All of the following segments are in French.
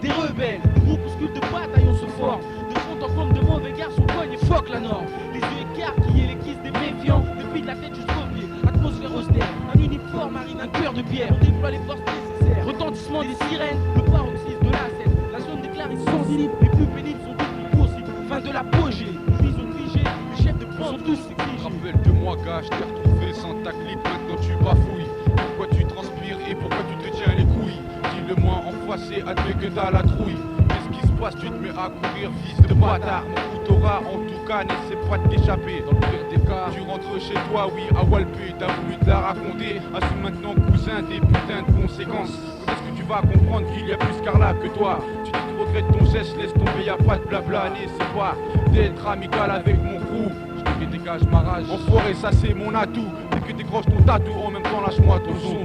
des rebelles, des groupuscules de bataille on se forme. De fond en forme de mauvais garçons cogne et fuck la norme. Les yeux écarquillés, les kisses des méfiants, depuis de la tête jusqu'aux pieds. Atmosphère austère, un uniforme arrive, un cœur de pierre. On déploie les forces nécessaires. Retentissement des sirènes, le paroxysme de la scène. La zone déclarée sensible, les plus pénibles sont toutes les possibles. Fin de l'apogée, les ont figés, les chefs de bande sont tous exigés. Rappelle de moi gars, je t'ai retrouvé sans ta clip, maintenant tu bafouilles. Pourquoi tu transpires et pourquoi tu te tiens les couilles? Dis-le-moi en face et admets que t'as la trouille. Qu'est-ce qui se passe? Tu te mets à courir, fils de bâtard. Mon couteau rat, en tout cas, n'essaie pas de t'échapper. Dans le pire des cas, tu rentres chez toi, oui, à Walpé. T'as voulu te la raconter, assume maintenant cousin des putains de conséquences. Quand est-ce que tu vas comprendre qu'il y a plus Carla que toi? Tu dis que tu regrettes ton geste, laisse tomber, y a pas de blabla. N'essaie pas d'être amical avec mon crew. Je te dégage ma rage. Enfoiré, ça c'est mon atout. Dès que décroches ton tatou, en même temps lâche-moi ton son.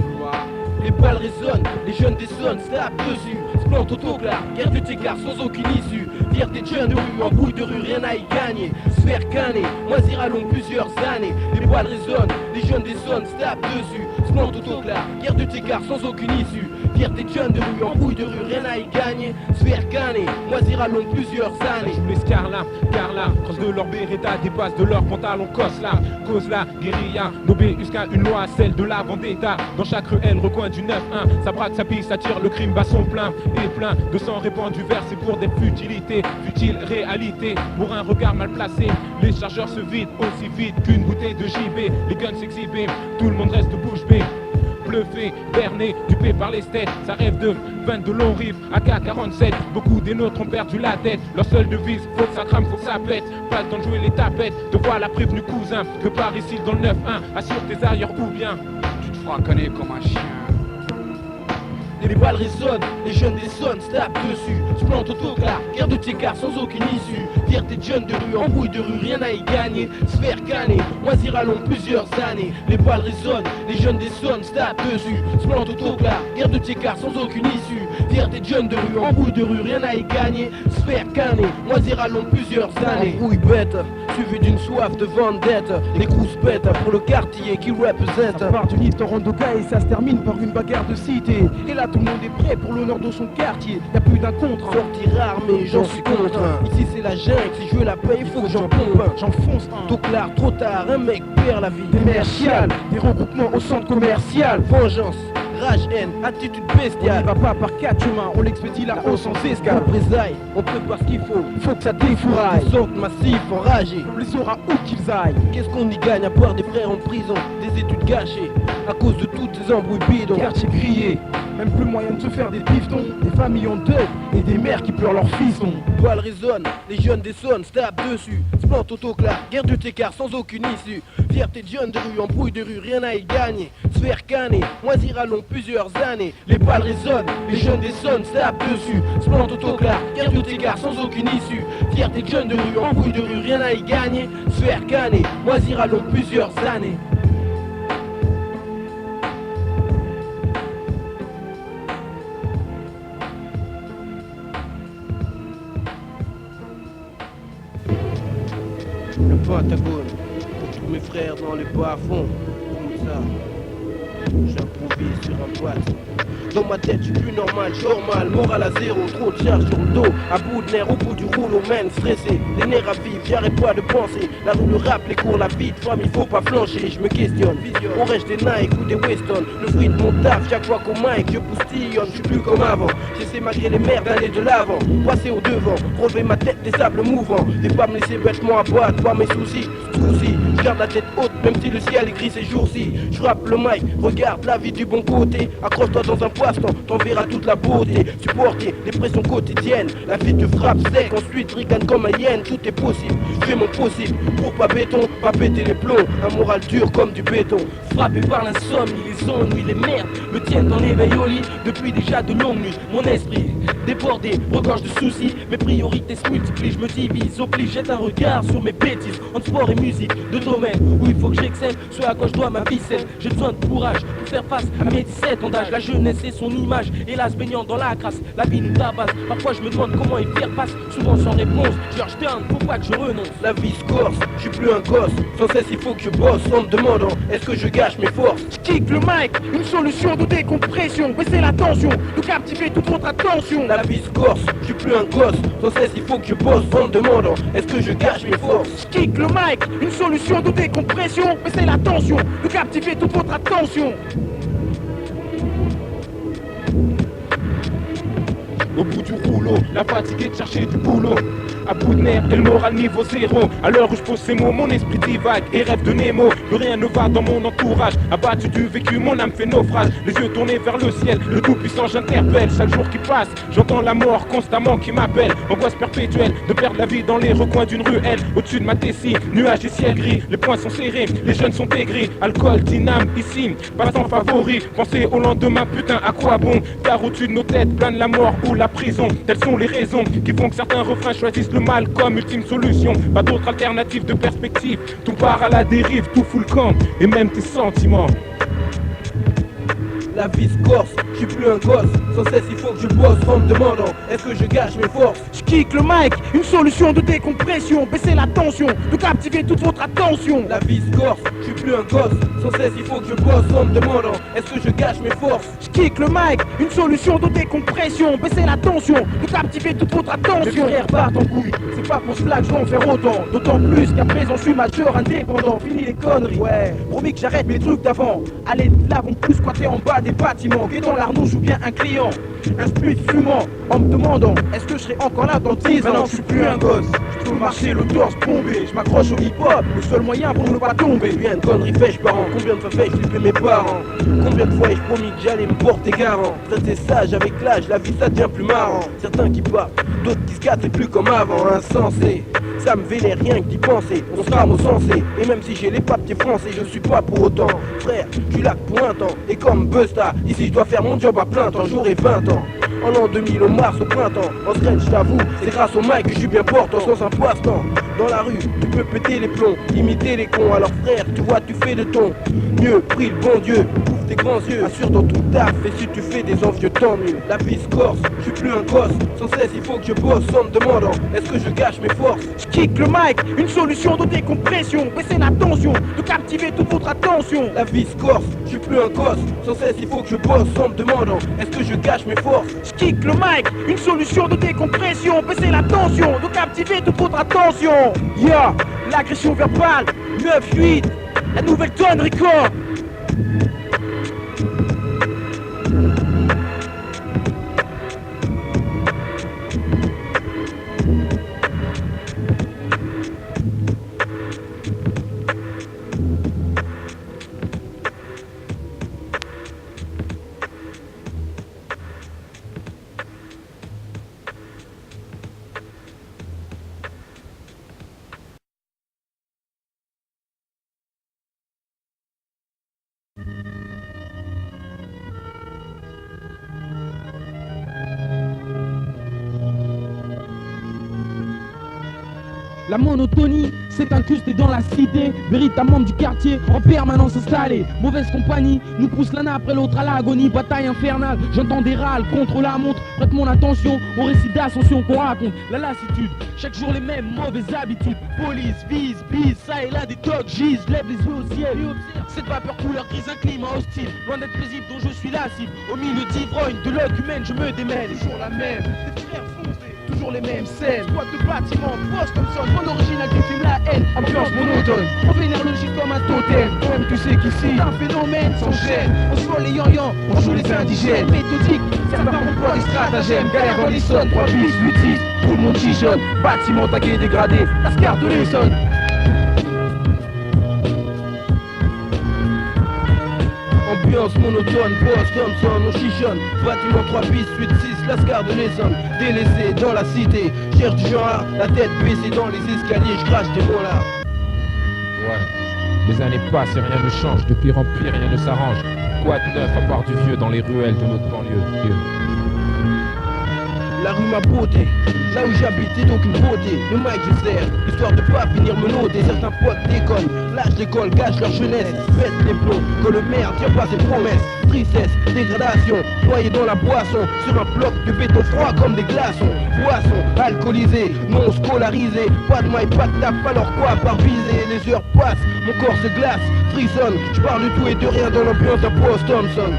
Les balles résonnent, les jeunes dessonnent, se tapent dessus. Se plantent au toclard, guerre de t'écart sans aucune issue. Fierté de jeunes de rue, en bouille de rue, rien à y gagner. Se faire canner, moisir à long plusieurs années. Les balles résonnent, les jeunes dessonnent, se tapent dessus. Se plantent au toclard, guerre de t'écart sans aucune issue. Fierté de jeunes de rue, en bouille de rue, rien à y gagner. Se faire canner, moisir à long plusieurs années. Les Carla, crosse de leur Beretta, dépasse de leur pantalon Cosla. Cause la guérilla, n'obéissent qu'à une loi, celle de la vendetta. Dans chaque ruelle, recoin du 9-1, ça braque, ça pique, ça tire, le crime bat son plein. Et plein de sang répandu versé pour des futilités, futiles réalités. Pour un regard mal placé, les chargeurs se vident aussi vite qu'une bouteille de JB. Les guns s'exhibent, tout le monde reste bouche bée. Bluffé, berné, dupé par les têtes, ça rêve de 22 longs rives, AK-47. Beaucoup des nôtres ont perdu la tête. Leur seule devise, faut que ça crame, faut que ça pète. Pas le temps de jouer les tapettes, te voilà prévenu cousin que par ici dans le 9-1, assure tes arrières ou bien tu te feras canner comme un chien. Les balles résonnent, les jeunes dessonnent, se tapent dessus. Se plantent au toclard, guerre de t'écart sans aucune issue. Fierté de jeunes de rue, embrouille de rue, rien à y gagner. Se faire canner, moisir à long plusieurs années. Les balles résonnent, les jeunes dessonnent, se tapent dessus. Se plantent au toclard, guerre de t'écart sans aucune issue. Fierté de jeunes de rue, embrouille de rue, rien à y gagner. Se faire canner, moisir à long plusieurs années. Embrouille bête, suivi d'une soif de vendette. Les grosses bêtes pour le quartier qui représente. Ça part du nid Torondoga et ça se termine par une bagarre de cité. Et là tout le monde est prêt pour l'honneur de son quartier. Y'a plus d'un contre. Sortir armé, j'en suis contraint. Ici c'est la jungle, si je veux la paix, il faut que j'en pompe un. J'enfonce un. Toclard, trop tard, un mec perd la vie. Des merciales, des regroupements au centre commercial. Vengeance, rage, haine, attitude On y bestiale. va pas par quatre chemins, on l'expédie là-haut sans escale. Représailles, on prépare ce qu'il faut. Faut que ça défouraille. Sorte massif, enragé. On les saura où qu'ils aillent. Qu'est-ce qu'on y gagne à part des frères en prison, des études gâchées à cause de toutes ces embrouilles bidons. Quartier grillé, même plus moyen de se faire des piftons. Des familles en deuil et des mères qui pleurent leurs fils. Toile résonne, les jeunes dessonnent, se tapent dessus. Se plantent au toclard, guerre de t'écart sans aucune issue. Fierté de jeunes de rue, embrouille de rue, rien à y gagner. Se faire canner, moisir à long plusieurs années. Les balles résonnent, les jeunes dessonnent, se tapent dessus. Se plantent au toclard, guerre de t'écart sans aucune issue. Fierté de jeunes de rue, embrouille de rue, rien à y gagner. Se faire canner, moisir à long plusieurs années. Le Pentagone, pour tous mes frères dans les bas-fonds, comme ça, j'improvise sur un boîte. Dans ma tête, je suis plus normal, je dors mal, moral à zéro, trop de charge sur le dos, à bout de nerfs, au bout du rouleau, man, stressé, les nerfs à vivre, j'arrête pas de penser, la rue, le rap, les cours, la vie de femme, il faut pas flancher, je me questionne, on reste des Nike ou des Weston, le fruit de mon taf, chaque fois qu'au mic, je boustillonne, je suis plus comme avant, j'essaie malgré les merdes d'aller de l'avant, passer au devant, relever ma tête des sables mouvants, ne pas me laisser bêtement abattre par mes soucis, je garde la tête haute, même si le ciel est gris ces jours-ci, je rappe le mic, regarde la vie du bon côté, accroche-toi dans un passe-temps, t'en verras toute la beauté, supporter les pressions quotidiennes, la vie te frappe sec, ensuite ricane comme un hyène, tout est possible, je fais mon possible, pour pas béton, pas péter les plombs, un moral dur comme du béton, frappé par l'insomnie, les ennuis, les merdes, me tiennent dans l'éveil au lit, depuis déjà de longues nuits, mon esprit débordé, regorge de soucis, mes priorités se multiplient, je me divise, oblige, jette un regard sur mes bêtises, en sport et musique, de domaine où il faut que j'excelle, ce à quoi je dois ma ficelle, j'ai besoin de courage, pour faire face à mes 17 ans d'âge. La jeunesse et son image, hélas baignant dans la crasse. La vie nous tabasse, parfois je me demande comment y faire face. Souvent sans réponse, Georgetown, faut pas que je renonce. La vie se corse, je suis plus un gosse. Sans cesse il faut que je bosse en me demandant est-ce que je gâche mes forces. Je kick le mic, une solution de décompression. Baisser la tension, de captiver toute votre attention. La vie se corse, je suis plus un gosse. Sans cesse il faut que je bosse en me demandant est-ce que je gâche mes forces. Je kick le mic, une solution de décompression. Baisser la tension, de captiver toute votre attention. Au bout du rouleau, la fatigue est de chercher du boulot. À bout de nerfs et le moral niveau zéro. À l'heure où je pose ces mots, mon esprit divague et rêve de Nemo. Plus rien ne va dans mon entourage. Abattu du vécu, mon âme fait naufrage. Les yeux tournés vers le ciel, le tout puissant j'interpelle. Chaque jour qui passe, j'entends la mort constamment qui m'appelle. Angoisse perpétuelle de perdre la vie dans les recoins d'une ruelle. Au-dessus de ma tessie, nuages et ciel gris. Les poings sont serrés, les jeunes sont aigris. Alcool, dyname, ici, passe-temps favori. Pensez au lendemain, putain, à quoi bon? Car au-dessus de nos têtes plane la mort ou la prison. Telles sont les raisons qui font que certains refrains choisissent le mal comme ultime solution. Pas d'autre alternative de perspective. Tout part à la dérive, tout fout le camp. Et même tes sentiments. La vie se corse, je suis plus un gosse. Sans cesse il faut que je bosse en me demandant est-ce que je gâche mes forces. Je kick le mic, une solution de décompression. Baisser la tension, de captiver toute votre attention. La vie se corse, je suis plus un gosse. Sans cesse il faut que je bosse en me demandant est-ce que je gâche mes forces. Je kick le mic, une solution de décompression. Baisser la tension, de captiver toute votre attention. Mes frères partent en couille, c'est pas pour cela que je vais en faire autant. D'autant plus qu'à présent je suis majeur indépendant. Fini les conneries, ouais, promis que j'arrête mes trucs d'avant. Allez là vont plus squatter en bas des bâtiments. Guettant l'arnouche ou bien un client, un split fumant, en me demandant est-ce que je serai encore là dans 10 ans. Maintenant je suis plus un gosse, je peux marcher le torse bombé. Je m'accroche au hip-hop, le seul moyen pour ne pas tomber. Bien de conneries fais-je parents, combien de fois fais-je flipper mes parents. Combien de fois ai-je promis que j'allais me porter garant. Rester sage avec l'âge, la vie ça devient plus marrant. Certains qui partent, d'autres qui se gâtent, c'est plus comme avant. Insensé, ça me vénère rien que d'y penser. On sera au sensé, et même si j'ai les papiers français, je suis pas pour autant. Frère, je suis là que pour un temps, et comme Busta, ici je dois faire mon job à plein temps. J'aurai 20 ans, en l'an 2000 au mars au printemps. En scratch je t'avoue, c'est grâce au mic que je suis bien portant. Sans un passe-temps, dans la rue, tu peux péter les plombs, imiter les cons. Alors frère, tu vois, tu fais de ton mieux. Prie le bon Dieu, ouvre tes grands yeux, assure dans tout taf. Et si tu fais des envieux, tant mieux. La vie se corse, je suis plus un gosse. Sans cesse il faut que je bosse en me demandant est-ce que je gâche mes forces. Je kick le mic, une solution de décompression. Baisser la tension, de captiver toute votre attention. La vie se corse, je suis plus un gosse. Sans cesse il faut que je bosse en me demandant est-ce que je gâche mes forces. Je kick le mic, une solution de décompression. Baisser la tension, de captiver toute votre attention. Yeah, l'agression verbale, 9-8, la nouvelle tonne record. La monotonie s'est incrustée dans la cité, véritable membre du quartier en permanence installé. Mauvaise compagnie nous pousse l'un après l'autre à l'agonie, bataille infernale. J'entends des râles contre la montre, prête mon attention au récit d'ascension qu'on raconte. La lassitude, chaque jour les mêmes mauvaises habitudes. Police, vise, bise, ça et là des tocs gisent, lève les yeux au ciel. Cette vapeur couleur grise, un climat hostile, loin d'être paisible dont je suis la cible. Au milieu d'ivrognes, de l'œil humaine, je me démêle. Toujours la même, des frères foncés, toujours les mêmes scènes. Squat de bâtiment, poste comme son, mon original du film La Haine. Ambiance monotone, on vénère logique comme un totem. Même tu sais qu'ici, un phénomène s'enchaîne. On se vole les yan-yan, on joue les indigènes. Méthodique, certains emploient des stratagèmes. Galère dans les sonnes, 3 bis, 8-6, tout le monde chichonne. Bâtiment tagué, dégradé, Lascar de l'Essonne. Ambiance monotone, boss Thompson, on chichonne. Bâtiment 3 bis, 8-6, Lascar de l'Essonne. Délaissé dans la cité, cherche du genre, la tête baissée dans les escaliers, je crache des mots là. Ouais, les années passent et rien ne change, de pire en pire rien ne s'arrange. Quoi de neuf à part du vieux dans les ruelles de notre banlieue? La rue ma beauté, là où j'habite c'est donc une beauté. Le mic je sers, histoire de pas finir me noter. Certains potes déconnent, là lâchent l'école, gâchent leur jeunesse, pètent les plombs, que le maire tient pas ses promesses. Tristesse, dégradation, noyés dans la boisson, sur un bloc de béton froid comme des glaçons. Poissons, alcoolisés, non scolarisés, pas de maille, pas de tape, alors quoi par viser. Les heures passent, mon corps se glace, frissonne, je parle de tout et de rien dans l'ambiance à Post Thompson.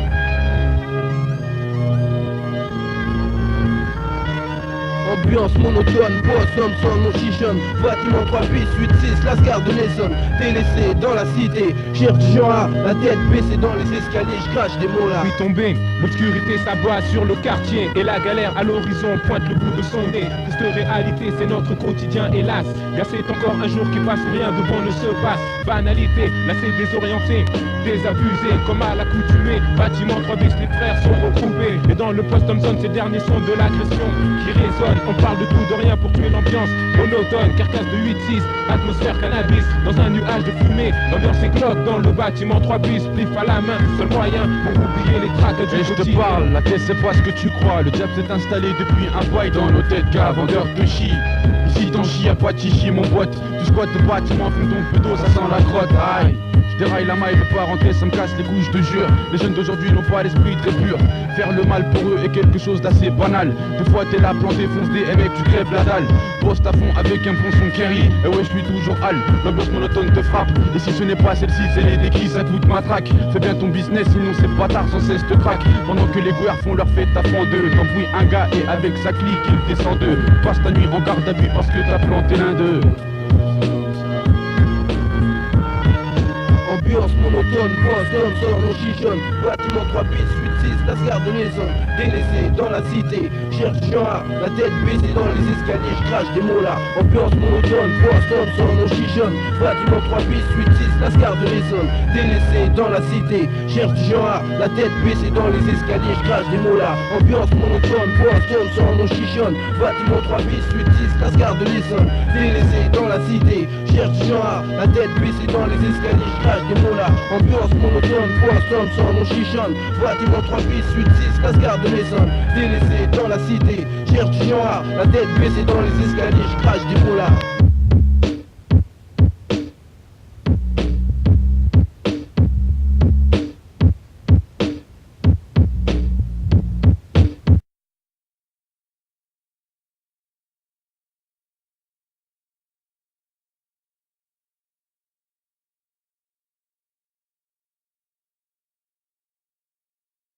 Ambiance monotone, Post Thompson, on chichonne. Bâtiment 3 bis, 8, 6, la gare de l'Essonne. Délaissé dans la cité, cherche Jean A, la tête baissée dans les escaliers, je crache des mots là. Puis tombé, l'obscurité s'abat sur le quartier et la galère à l'horizon pointe le bout de son nez. Triste réalité, c'est notre quotidien, hélas. Bien c'est encore un jour qui passe, rien de bon ne se passe. Banalité, là c'est désorienté, désabusé, comme à l'accoutumée. Bâtiment 3 bis, les frères sont regroupés. Et dans le Post Thompson, ces derniers sont de l'agression qui résonne. On parle de tout, de rien pour tuer l'ambiance monotone, carcasse de 8-6, atmosphère cannabis, dans un nuage de fumée, l'ambiance éclate dans le bâtiment 3 bis, plif à la main, seul moyen pour oublier les tracas du Et je te quotidien. parle, la tête c'est pas ce que tu crois. Le diable s'est installé depuis un bail dans nos têtes, gars, vendeur de chi. Ici t'en chie, y'a pas de chichi mon pote. Tu squattes le bâtiment, fume ton peu d'eau, ça sent la crotte. Aïe, je déraille la maille, veux pas rentrer, ça me casse les couilles, je te jure. Les jeunes d'aujourd'hui n'ont pas l'esprit très pur. Faire le mal pour eux est quelque chose d'assez banal. Des fois t'es là planté, fonce des mec, tu crèves la dalle. Poste à fond avec un bon son Kerry. Et ouais, je suis toujours hal, l'ambiance monotone te frappe. Et si ce n'est pas celle-ci, c'est les déquis, ça coûte matraque. Fais bien ton business, sinon c'est bâtard sans cesse te craque. Pendant que les gouvernes font leur fête à fond d'eux, t'embrouilles un gars et avec sa clique il descend d'eux. Passe ta nuit en garde à vue parce que t'as planté l'un d'eux. Ambiance monotone, Post Thompson, on chichonne. Bâtiment 3 bis, 8-6, la gare de l'Essonne. Délaissé dans la cité, cherche Jean A, la tête baissée dans les escaliers, je crache des mots là. Ambiance monotone, Post Thompson, on chichonne. Bâtiment 3 bis, 8-6, la gare de l'Essonne. Délaissé dans la cité, cherche Jean A, la tête baissée dans les escaliers, je crache des mots là. Ambiance monotone, Post Thompson, on chichonne. Bâtiment 3 bis, 8-6, la gare de l'Essonne. Délaissé dans la cité, cherche Jean A, la tête baissée dans les escaliers, je crache des mots là. Ambiance monotone, Post Thompson, on chichonne. Bâtiment 3 bis, 8-6, la gare de l'Essonne. Délaissé dans la cité, cherche Jean A, la tête baissée dans les escaliers, je crache